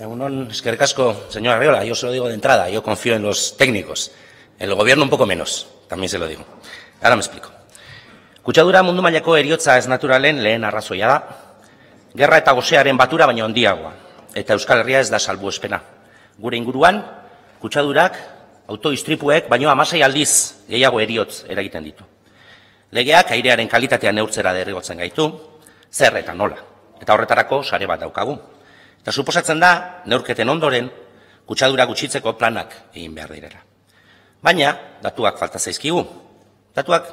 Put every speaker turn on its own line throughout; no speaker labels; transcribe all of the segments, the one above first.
Eskerrik asko, señor Arriola. Yo se lo digo de entrada, yo confío en los técnicos. En el gobierno un poco menos, también se lo digo. Ahora me explico. Kutsadura mundu mailako heriotza ez naturalen lehen arrazoia da. Gerra eta gosearen batura baino handiagoa. Eta Euskal Herria ez da salbuespena. Gure inguruan, kutsadurak, autoistripuek, baino 16 aldiz gehiago heriotz eragiten ditu. Legeak airearen kalitatea neurtzera derrigotzen gaitu, zer eta nola. Eta horretarako sare bat daukagu. Eta suposatzen da, neurketen ondoren, kutsadura gutxitzeko planak egin behar direla. Baina, datuak falta zaizkigu. Datuak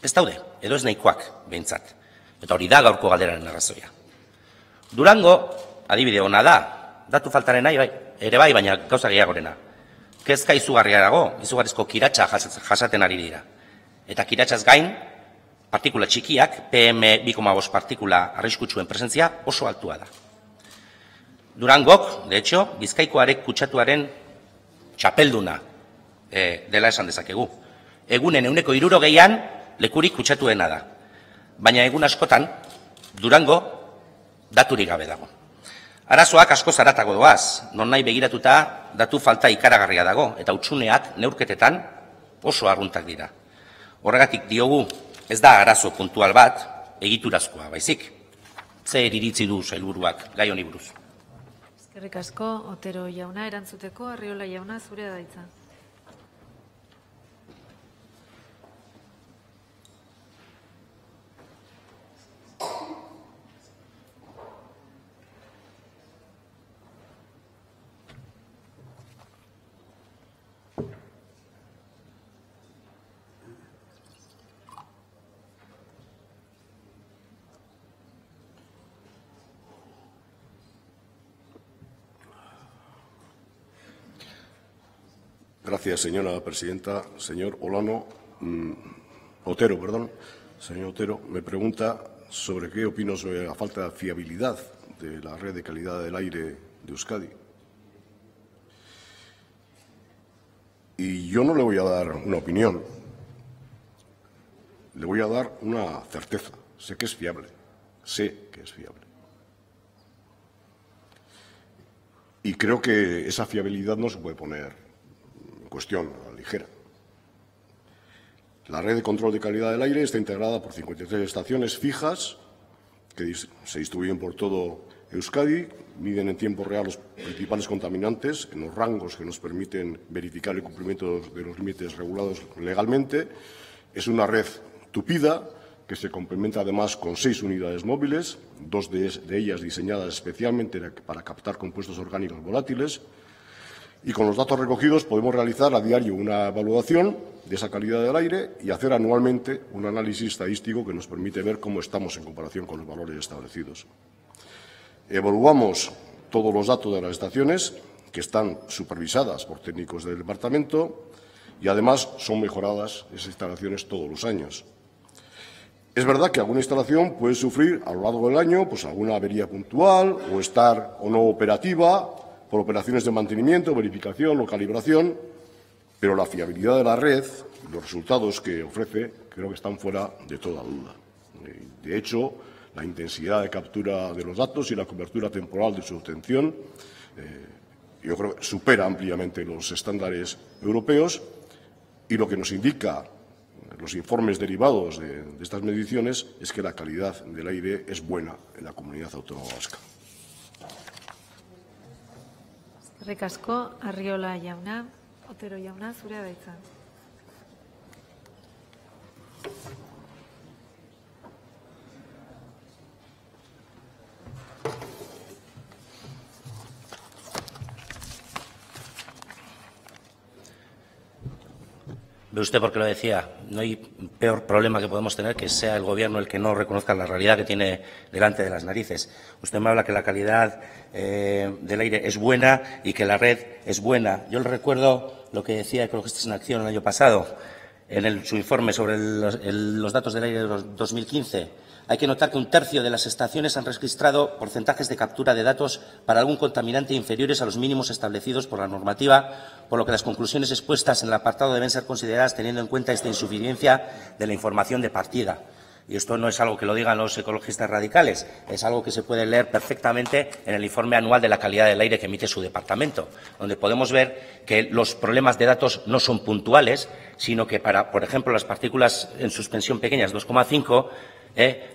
ez daude, edo ez nahikoak behintzat. Eta hori da gaurko galderaren arrazoia. Durango, adibide ona da, datu faltaren ere bai, baina gauza gehiagorena. Kezka izugarria dago, izugarrizko kiratsa jasaten ari dira. Eta kiratsaz gain, partikula txikiak, PM2,5 partikula arriskutsuen presentzia oso altua da. Durangok, de hecho, Bizkaikoarek kutsatuaren txapelduna dela esan dezakegu. Egunen 60%an lekurik kutsatuena da. Baina egun askotan, Durango daturik gabe dago. Arazoak asko zaratago doaz, non nahi begiratuta datu falta ikaragarria dago, eta hutsuneak neurketetan oso arruntak dira. Horregatik diogu, ez da arazo puntual bat, egiturazkoa, baizik. Zer iritzi du sailburuak gai honi buruz?
Eskerrik asko, Otero jauna, erantzuteko, Arriola jauna, zurea da hitza.
Gracias, señora presidenta. Señor Otero, señor Otero, me pregunta sobre qué opino sobre la falta de fiabilidad de la red de calidad del aire de Euskadi. Y yo no le voy a dar una opinión, le voy a dar una certeza. Sé que es fiable. Y creo que esa fiabilidad no se puede poner cuestión a la ligera. La red de control de calidad del aire está integrada por 53 estaciones fijas que se distribuyen por todo Euskadi, miden en tiempo real los principales contaminantes en los rangos que nos permiten verificar el cumplimiento de los límites regulados legalmente. Es una red tupida que se complementa además con 6 unidades móviles, 2 de ellas diseñadas especialmente para captar compuestos orgánicos volátiles. Y con los datos recogidos podemos realizar a diario una evaluación de esa calidad del aire y hacer anualmente un análisis estadístico que nos permite ver cómo estamos en comparación con los valores establecidos. Evaluamos todos los datos de las estaciones que están supervisadas por técnicos del departamento y además son mejoradas esas instalaciones todos los años. Es verdad que alguna instalación puede sufrir a lo largo del año alguna avería puntual o estar o no operativa por operaciones de mantenimiento, verificación o calibración, pero la fiabilidad de la red y los resultados que ofrece creo que están fuera de toda duda. De hecho, la intensidad de captura de los datos y la cobertura temporal de su obtención yo creo que supera ampliamente los estándares europeos y lo que nos indica los informes derivados de estas mediciones es que la calidad del aire es buena en la comunidad autónoma vasca.
Eskerrik asko, Arriola jauna, Otero jauna, zurea da hitza.
Ve usted por qué lo decía, no hay peor problema que podemos tener que sea el gobierno el que no reconozca la realidad que tiene delante de las narices. Usted me habla que la calidad del aire es buena y que la red es buena. Yo le recuerdo lo que decía Ecologistas en Acción el año pasado en su informe sobre los datos del aire de 2015. Hay que notar que 1/3 de las estaciones han registrado porcentajes de captura de datos para algún contaminante inferiores a los mínimos establecidos por la normativa, por lo que las conclusiones expuestas en el apartado deben ser consideradas teniendo en cuenta esta insuficiencia de la información de partida. Y esto no es algo que lo digan los ecologistas radicales, es algo que se puede leer perfectamente en el informe anual de la calidad del aire que emite su departamento, donde podemos ver que los problemas de datos no son puntuales, sino que para, por ejemplo, las partículas en suspensión pequeñas 2,5,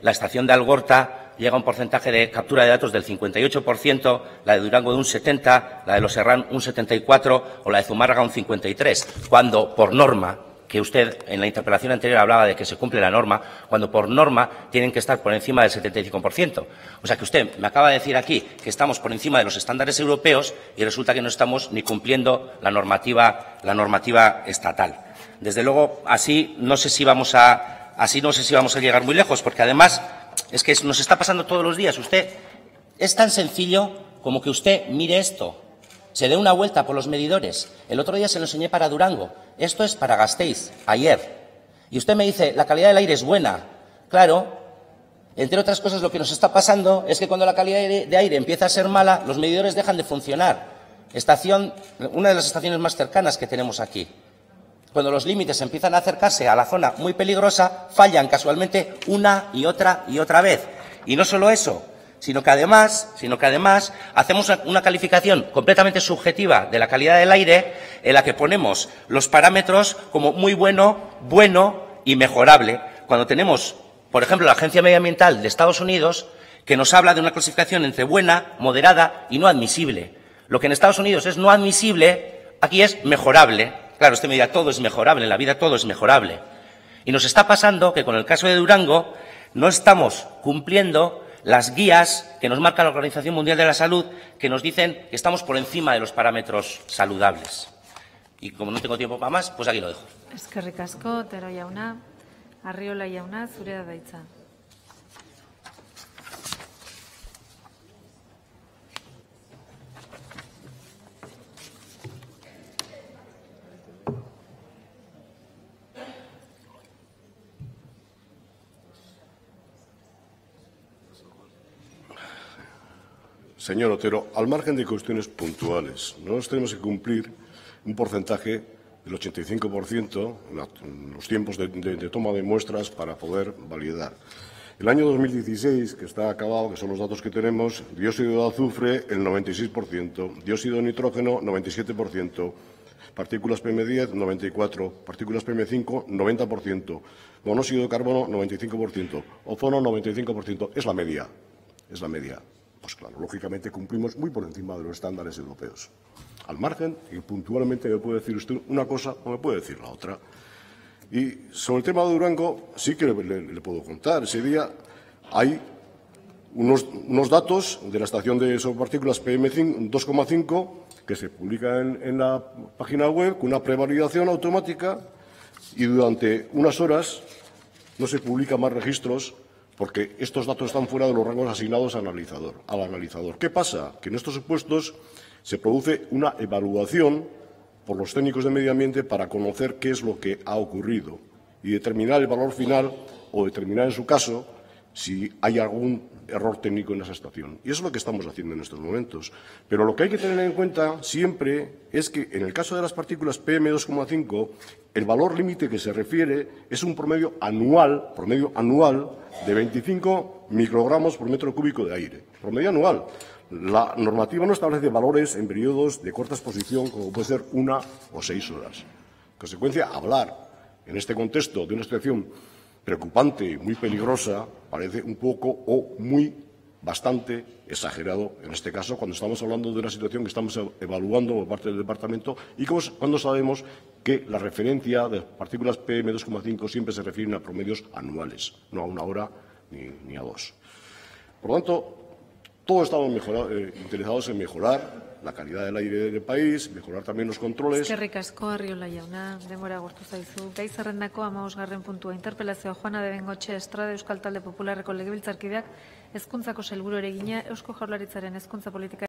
la estación de Algorta llega a un porcentaje de captura de datos del 58%, la de Durango de un 70%, la de Los Herrán un 74% o la de Zumárraga un 53%, cuando por norma, que usted en la interpelación anterior hablaba de que se cumple la norma, cuando por norma tienen que estar por encima del 75%. O sea que usted me acaba de decir aquí que estamos por encima de los estándares europeos y resulta que no estamos ni cumpliendo la normativa estatal. Desde luego, así no sé si vamos a llegar muy lejos, porque además es que nos está pasando todos los días. Usted es tan sencillo como que usted mire esto, se dé una vuelta por los medidores. El otro día se lo enseñé para Durango. Esto es para Gasteiz, ayer. Y usted me dice, la calidad del aire es buena. Claro, entre otras cosas lo que nos está pasando es que cuando la calidad de aire empieza a ser mala, los medidores dejan de funcionar. Una de las estaciones más cercanas que tenemos aquí. Cuando los límites empiezan a acercarse a la zona muy peligrosa, fallan casualmente una y otra vez. Y no solo eso, sino que además hacemos una calificación completamente subjetiva de la calidad del aire en la que ponemos los parámetros como muy bueno, bueno y mejorable, cuando tenemos, por ejemplo, la Agencia Medioambiental de Estados Unidos, que nos habla de una clasificación entre buena, moderada y no admisible. Lo que en Estados Unidos es no admisible, aquí es mejorable. Claro, usted me dirá, todo es mejorable, en la vida todo es mejorable. Y nos está pasando que con el caso de Durango no estamos cumpliendo las guías que nos marca la Organización Mundial de la Salud, que nos dicen que estamos por encima de los parámetros saludables. Y como no tengo tiempo para más, pues aquí lo dejo.
Eskerrik asko, Otero jauna. Arriola jauna, zurea da hitza.
Señor Otero, al margen de cuestiones puntuales, nosotros tenemos que cumplir un porcentaje del 85% en los tiempos de toma de muestras para poder validar. El año 2016, que está acabado, que son los datos que tenemos, dióxido de azufre el 96%, dióxido de nitrógeno 97%, partículas PM10 94%, partículas PM5 90%, monóxido de carbono 95%, ozono 95%. Es la media, es la media. Pues claro, lógicamente cumplimos muy por encima de los estándares europeos. Al margen, y puntualmente me puede decir usted una cosa o me puede decir la otra. Y sobre el tema de Durango, sí que le puedo contar. Ese día hay unos datos de la estación de partículas PM2,5 que se publican en la página web con una prevalidación automática y durante unas horas no se publican más registros porque estos datos están fuera de los rangos asignados al analizador. ¿Qué pasa? Que en estos supuestos se produce una evaluación por los técnicos de medio ambiente para conocer qué es lo que ha ocurrido y determinar el valor final o determinar, en su caso, si hay algún error técnico en esa estación. Y eso es lo que estamos haciendo en estos momentos. Pero lo que hay que tener en cuenta siempre es que en el caso de las partículas PM2,5, el valor límite que se refiere es un promedio anual de 25 microgramos por metro cúbico de aire. Promedio anual. La normativa no establece valores en periodos de corta exposición, como puede ser 1 o 6 horas. En consecuencia, hablar en este contexto de una situación preocupante y muy peligrosa parece un poco o bastante exagerado en este caso cuando estamos hablando de una situación que estamos evaluando por parte del departamento y cuando sabemos que la referencia de partículas PM2,5 siempre se refieren a promedios anuales, no a 1 hora ni a 2. Por lo tanto, todos estamos interesados en mejorar la calidad del aire del país, mejorar también los controles.
Eskerrik asko, Arriola jauna, denbora agortu zaizu. Gai zerrendako 15. puntua interpelazioa Juana de Bengoechea Estrade Euskal Talde Popularreko legebiltzarkideak hezkuntzako sailburuari egina Eusko Jaurlaritzaren hezkuntza politika